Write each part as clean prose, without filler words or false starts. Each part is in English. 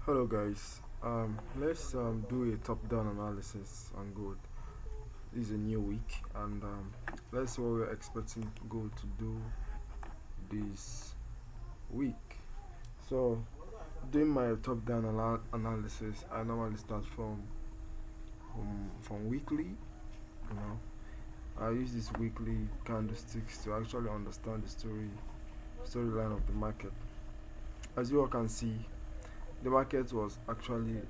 Hello guys. Let's do a top-down analysis on gold. This is a new week, and let's see what we're expecting gold to do this week. So, doing my top-down analysis, I normally start from weekly. You know, I use these weekly candlesticks to actually understand the storyline of the market. As you all can see, the market was actually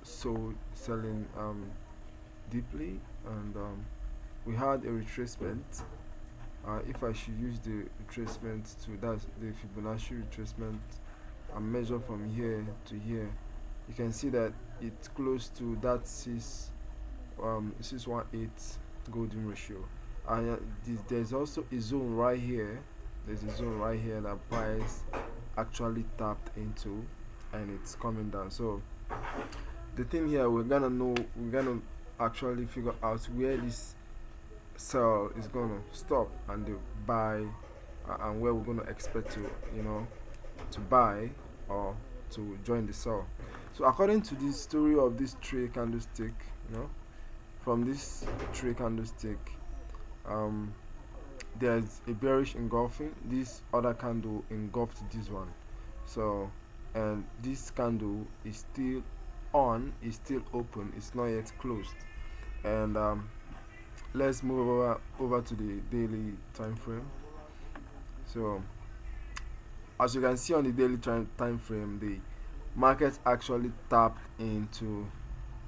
selling deeply, and we had a retracement. If I should use the retracement to that's the Fibonacci retracement and measure from here to here, you can see that it's close to that 618 golden ratio. And there's also a zone right here. There's a zone right here that price actually tapped into, and it's coming down. So the thing here, we're gonna actually figure out where this sell is gonna stop and the buy, and where we're gonna expect to to buy or to join the sell. So according to the story of this tray candlestick, from this tray candlestick, um there's a bearish engulfing. This other candle engulfed this one. So, and this candle is still on, is still open, it's not yet closed. And let's move over to the daily time frame. So as you can see on the daily time frame, the market actually tapped into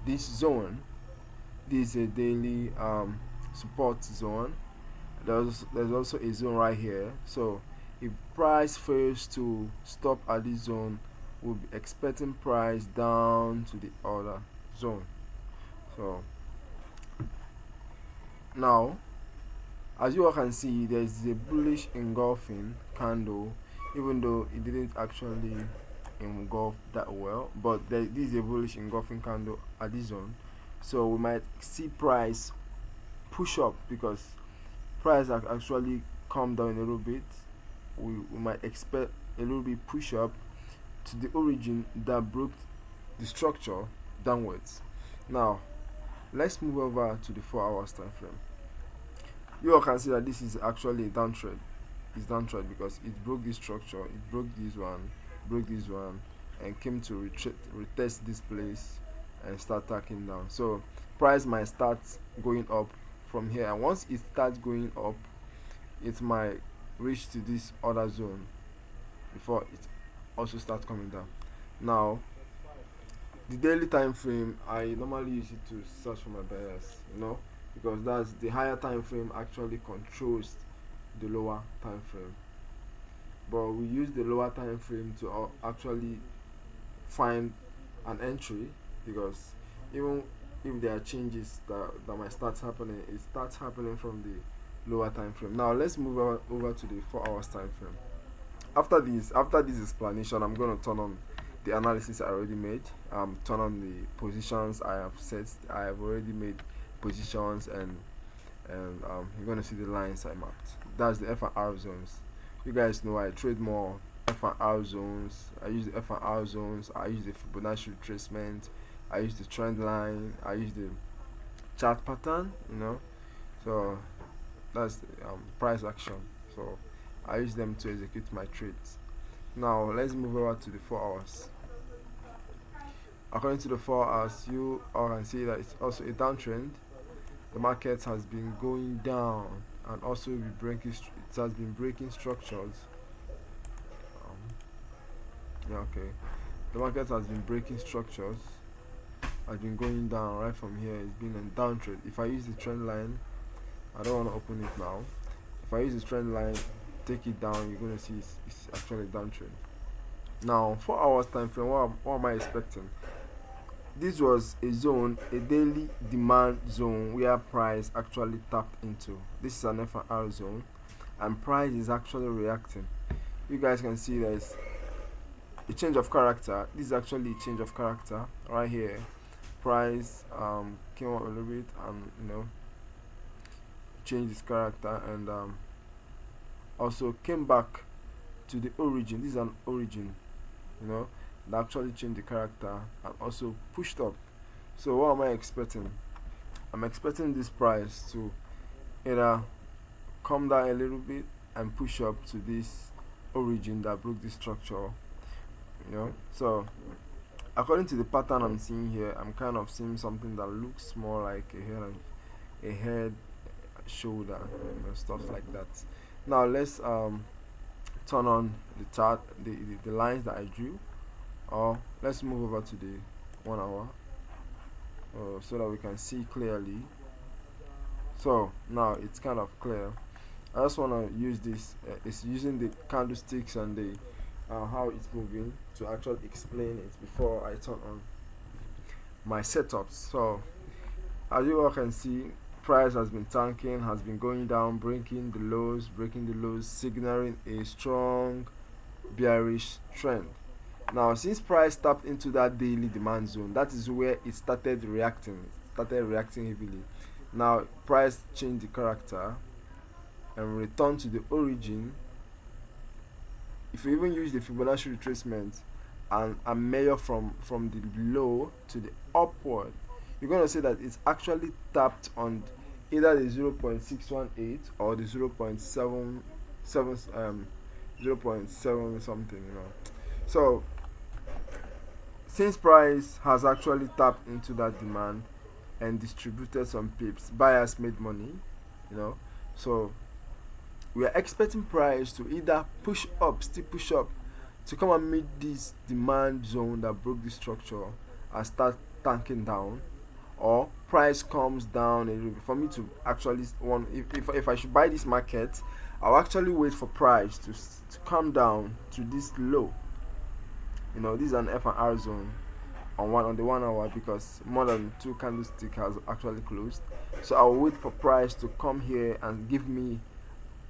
this zone. This is a daily support zone. There's also a zone right here. So if price fails to stop at this zone, we'll be expecting price down to the other zone. So now, as you all can see, there's a bullish engulfing candle, even though it didn't actually engulf that well, but this is a bullish engulfing candle at this zone. So we might see price push up because price has actually come down a little bit. We might expect a little bit push up to the origin that broke the structure downwards. Now let's move over to the 4 hours time frame. You all can see that this is actually a downtrend. It's downtrend because it broke this structure, it broke this one, and came to retest this place and start tacking down. So price might start going up from here, and once it starts going up, it might reach to this other zone before it also starts coming down. Now the daily time frame, I normally use it to search for my buyers, because that's the higher time frame actually controls the lower time frame, but we use the lower time frame to actually find an entry, because even if there are changes that might start happening, it starts happening from the lower time frame. Now let's move over to the 4 hours time frame. After this explanation, I'm going to turn on the analysis I already made. Turn on the positions I have set. I have already made positions, and you're going to see the lines I mapped. That's the F and R zones. You guys know I trade more F and R zones. I use the F and R zones. I use the Fibonacci retracement. I use the trend line. I use the chart pattern. So that's the price action. So I use them to execute my trades. Now let's move over to the 4 hours. According to the 4 hours, you all can see that it's also a downtrend. The market has been going down, and also it has been breaking structures. Okay. The market has been breaking structures, has been going down right from here. It's been a downtrend. If I use the trend line, I don't want to open it now. If I use the trend line, take it down, you're going to see it's actually a downtrend. Now 4 hours time frame, what am I expecting? This was a zone, a daily demand zone, where price actually tapped into. This is an F&R zone, and price is actually reacting. You guys can see there's a change of character. This is actually a change of character right here. Price came up a little bit and changed its character, and also came back to the origin. This is an origin. that actually changed the character and also pushed up. So what am I expecting? I'm expecting this price to either come down a little bit and push up to this origin that broke this structure, so according to the pattern I'm seeing here, I'm kind of seeing something that looks more like a head, shoulder, stuff like that. Now let's turn on the chart, the lines that I drew, or let's move over to the 1 hour, so that we can see clearly. So now it's kind of clear. I just want to use this. It's using the candlesticks and the how it's moving to actually explain it before I turn on my setups. So as you all can see, price has been tanking, has been going down, breaking the lows, signaling a strong bearish trend. Now since price tapped into that daily demand zone, that is where it started reacting. Heavily. Now price changed the character and returned to the origin. If you even use the Fibonacci retracement and measure from the low to the upward, you're going to see that it's actually tapped on either the 0.618 or the 0.7 0.7 something, So since price has actually tapped into that demand and distributed some pips, buyers made money, so we are expecting price to either still push up to come and meet this demand zone that broke the structure and start tanking down, or price comes down a little bit. For me to actually if I should buy this market, I'll actually wait for price to come down to this low. This is an F and R zone on the 1 hour, because more than 2 candlestick has actually closed. So I'll wait for price to come here and give me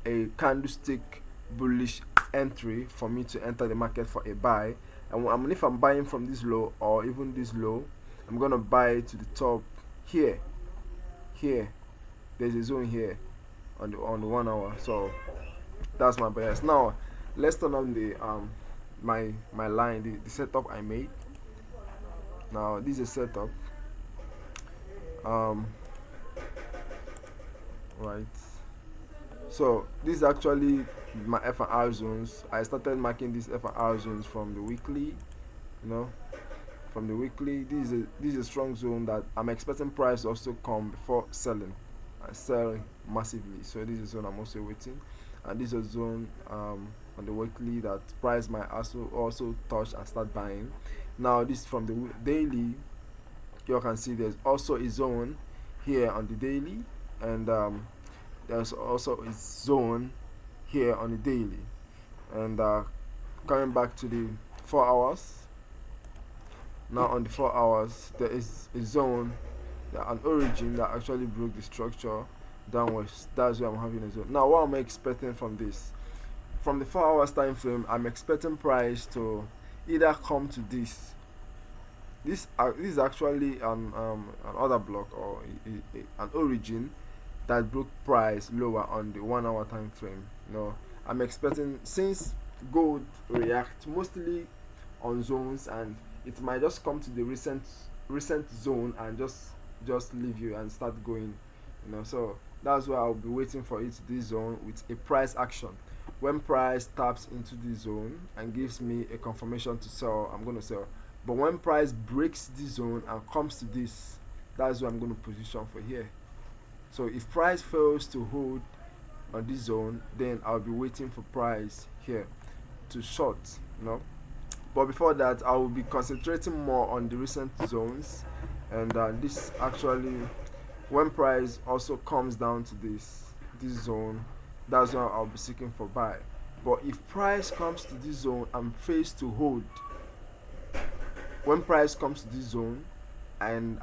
a candlestick bullish entry for me to enter the market for a buy. And if I'm buying from this low or even this low, I'm gonna buy to the top here. There's a zone here on the 1 hour. So that's my bias. Now let's turn on the my line, the setup I made. Now this is a setup. Right. So this is actually my F and R zones. I started marking these F and R zones from the weekly. From the weekly, this is a strong zone that I'm expecting price also come before selling and selling massively. So this is zone I'm also waiting, and this is a zone on the weekly that price might also touch and start buying. Now this from the daily, you can see there's also a zone here on the daily, and there's also a zone here on the daily. And coming back to the 4 hours, now on the 4 hours there is a zone, an origin that actually broke the structure downwards. That's where I'm having a zone. Now what am I expecting from this? From the 4 hours time frame, I'm expecting price to either come to this is actually an order block or an origin that broke price lower on the 1 hour time frame. I'm expecting, since gold reacts mostly on zones, and it might just come to the recent zone and just leave you and start going. So that's why I'll be waiting for it to this zone with a price action. When price taps into this zone and gives me a confirmation to sell, I'm going to sell. But when price breaks this zone and comes to this, that's where I'm going to position for here. So if price fails to hold on this zone, then I'll be waiting for price here to short. But before that, I will be concentrating more on the recent zones, and this actually, when price also comes down to this zone, that's when I'll be seeking for buy. But if price comes to this zone and fails to hold, when price comes to this zone and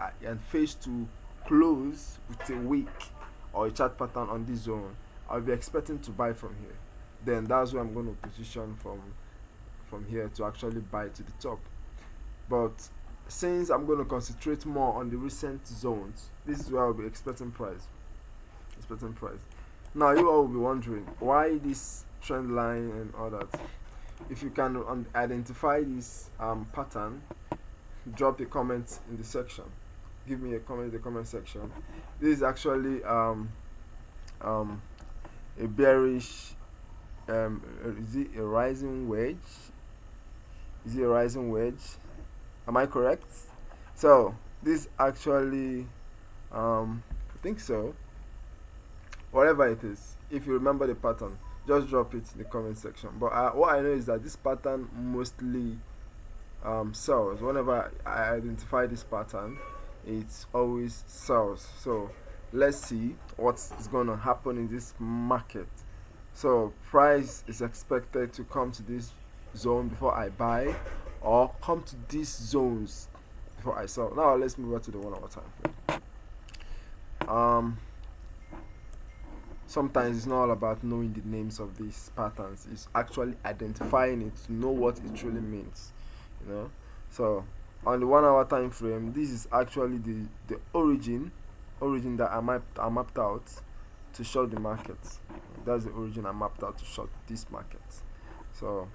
fails to close with a wick or a chart pattern on this zone, I'll be expecting to buy from here. Then that's where I'm going to position from here to actually buy to the top. But since I'm going to concentrate more on the recent zones, this is where I'll be expecting price. Now you all will be wondering why this trend line and all that. If you can identify this pattern, drop a comment in the section. Give me a comment in the comment section. This is actually um, a bearish, is it a rising wedge? Is it a rising wedge? Am I correct? So this actually, I think so. Whatever it is, if you remember the pattern, just drop it in the comment section. But what I know is that this pattern mostly sells. Whenever I identify this pattern, it always sells. So let's see what's going to happen in this market. So price is expected to come to this zone before I buy, or come to these zones before I sell. Now let's move on to the 1 hour time frame. Sometimes it's not all about knowing the names of these patterns, it's actually identifying it to know what it truly means, you know. So on the 1 hour time frame, this is actually the origin that I mapped out to short the market. That's the origin I mapped out to short this market. So,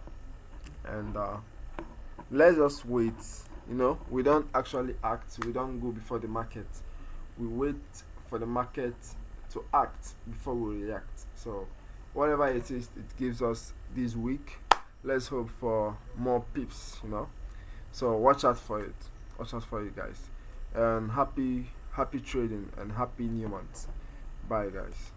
and let's just wait. You know, we don't actually act, we don't go before the market, we wait for the market to act before we react. So whatever it is it gives us this week, let's hope for more pips, you know. So watch out for it. Watch out for it, guys. And happy trading and happy new month. Bye, guys.